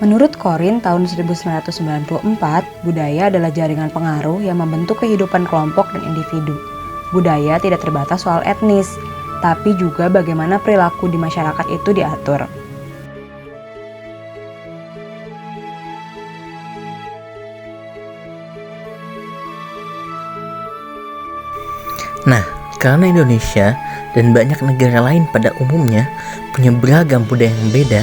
Menurut Corin tahun 1994, budaya adalah jaringan pengaruh yang membentuk kehidupan kelompok dan individu. Budaya tidak terbatas soal etnis, tapi juga bagaimana perilaku di masyarakat itu diatur. Nah, karena Indonesia dan banyak negara lain pada umumnya punya beragam budaya yang beda,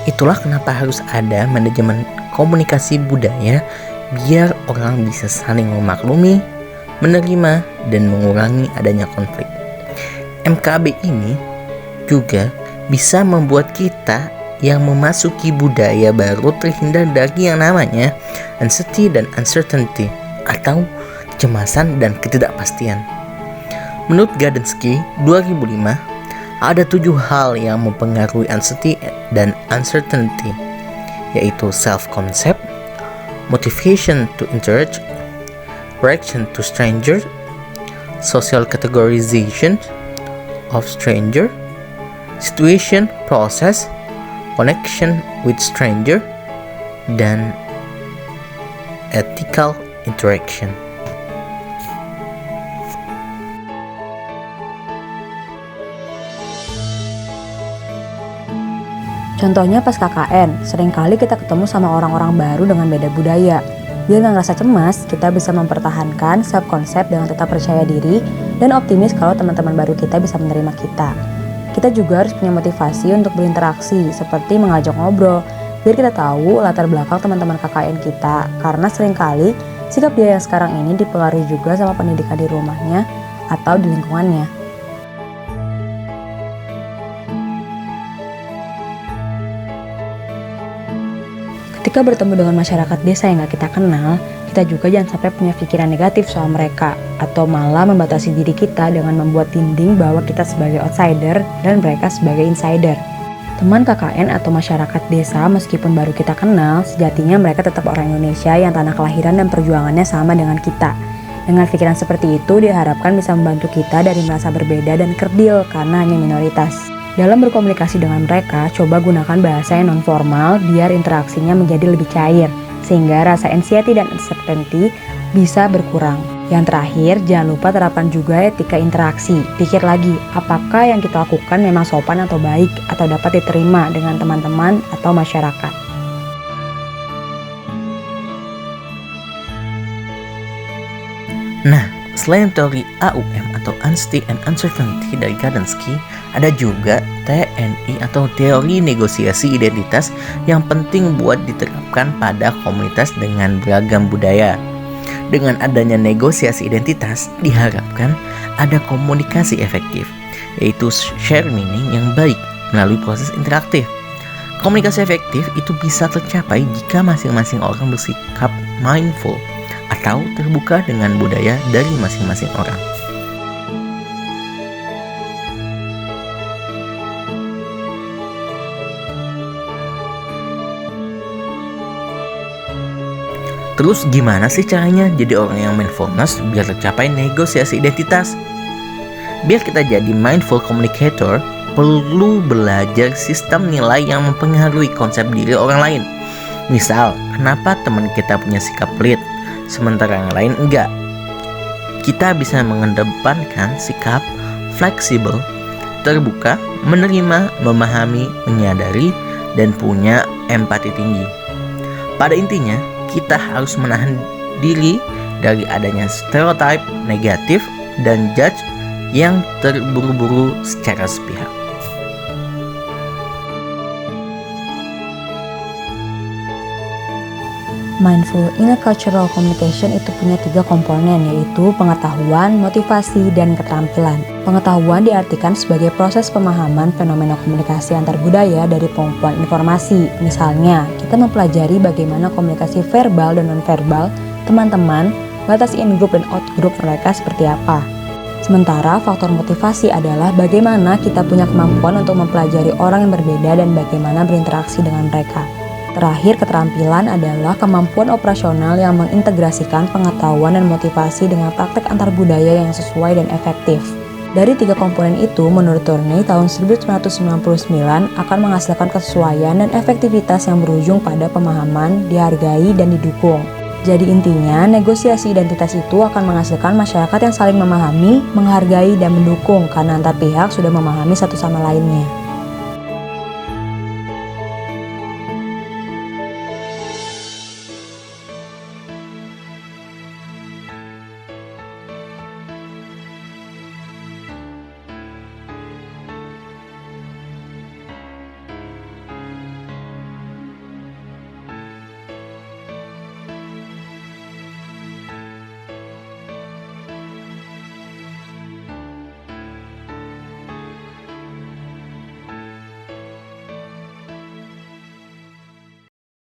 itulah kenapa harus ada manajemen komunikasi budaya biar orang bisa saling memaklumi, menerima, dan mengurangi adanya konflik. MKB ini juga bisa membuat kita yang memasuki budaya baru terhindar dari yang namanya anxiety dan uncertainty atau kecemasan dan ketidakpastian. Menurut Gadensky 2005, ada 7 hal yang mempengaruhi anxiety dan uncertainty, yaitu self-concept, motivation to interact, reaction to stranger, social categorization of stranger, situation process, connection with stranger, dan ethical interaction. Contohnya pas KKN, seringkali kita ketemu sama orang-orang baru dengan beda budaya. Biar nggak ngerasa cemas, kita bisa mempertahankan self-concept dengan tetap percaya diri dan optimis kalau teman-teman baru kita bisa menerima kita. Kita juga harus punya motivasi untuk berinteraksi, seperti mengajak ngobrol, biar kita tahu latar belakang teman-teman KKN kita, karena seringkali sikap dia yang sekarang ini dipengaruhi juga sama pendidikan di rumahnya atau di lingkungannya. Ketika bertemu dengan masyarakat desa yang gak kita kenal, kita juga jangan sampai punya pikiran negatif soal mereka, atau malah membatasi diri kita dengan membuat dinding bahwa kita sebagai outsider dan mereka sebagai insider. Teman KKN atau masyarakat desa meskipun baru kita kenal, sejatinya mereka tetap orang Indonesia yang tanah kelahiran dan perjuangannya sama dengan kita. Dengan pikiran seperti itu diharapkan bisa membantu kita dari merasa berbeda dan kerdil karena hanya minoritas. Dalam berkomunikasi dengan mereka, coba gunakan bahasa yang non-formal biar interaksinya menjadi lebih cair, sehingga rasa anxiety dan uncertainty bisa berkurang. Yang terakhir, jangan lupa terapkan juga etika interaksi. Pikir lagi, apakah yang kita lakukan memang sopan atau baik, atau dapat diterima dengan teman-teman atau masyarakat. Nah, selain teori AUM atau Anxiety and Uncertainty dari Gadensky, ada juga TNI atau teori negosiasi identitas yang penting buat diterapkan pada komunitas dengan beragam budaya. Dengan adanya negosiasi identitas, diharapkan ada komunikasi efektif, yaitu share meaning yang baik melalui proses interaktif. Komunikasi efektif itu bisa tercapai jika masing-masing orang bersikap mindful atau terbuka dengan budaya dari masing-masing orang. Terus gimana sih caranya jadi orang yang mindfulness biar tercapai negosiasi identitas? Biar kita jadi mindful communicator, perlu belajar sistem nilai yang mempengaruhi konsep diri orang lain. Misal, kenapa teman kita punya sikap pelit, sementara yang lain enggak? Kita bisa mengedepankan sikap fleksibel, terbuka, menerima, memahami, menyadari, dan punya empati tinggi. Pada intinya, kita harus menahan diri dari adanya stereotip negatif dan judge yang terburu-buru secara sepihak. Mindful intercultural communication itu punya 3 komponen, yaitu pengetahuan, motivasi, dan keterampilan. Pengetahuan diartikan sebagai proses pemahaman fenomena komunikasi antar budaya dari pengumpulan informasi. Misalnya, kita mempelajari bagaimana komunikasi verbal dan nonverbal teman-teman, batas in-group dan out-group mereka seperti apa. Sementara faktor motivasi adalah bagaimana kita punya kemampuan untuk mempelajari orang yang berbeda dan bagaimana berinteraksi dengan mereka. Terakhir, keterampilan adalah kemampuan operasional yang mengintegrasikan pengetahuan dan motivasi dengan praktek antar budaya yang sesuai dan efektif. Dari tiga komponen itu, menurut Tourney, tahun 1999 akan menghasilkan kesesuaian dan efektivitas yang berujung pada pemahaman, dihargai, dan didukung. Jadi intinya, negosiasi identitas itu akan menghasilkan masyarakat yang saling memahami, menghargai, dan mendukung karena antar pihak sudah memahami satu sama lainnya.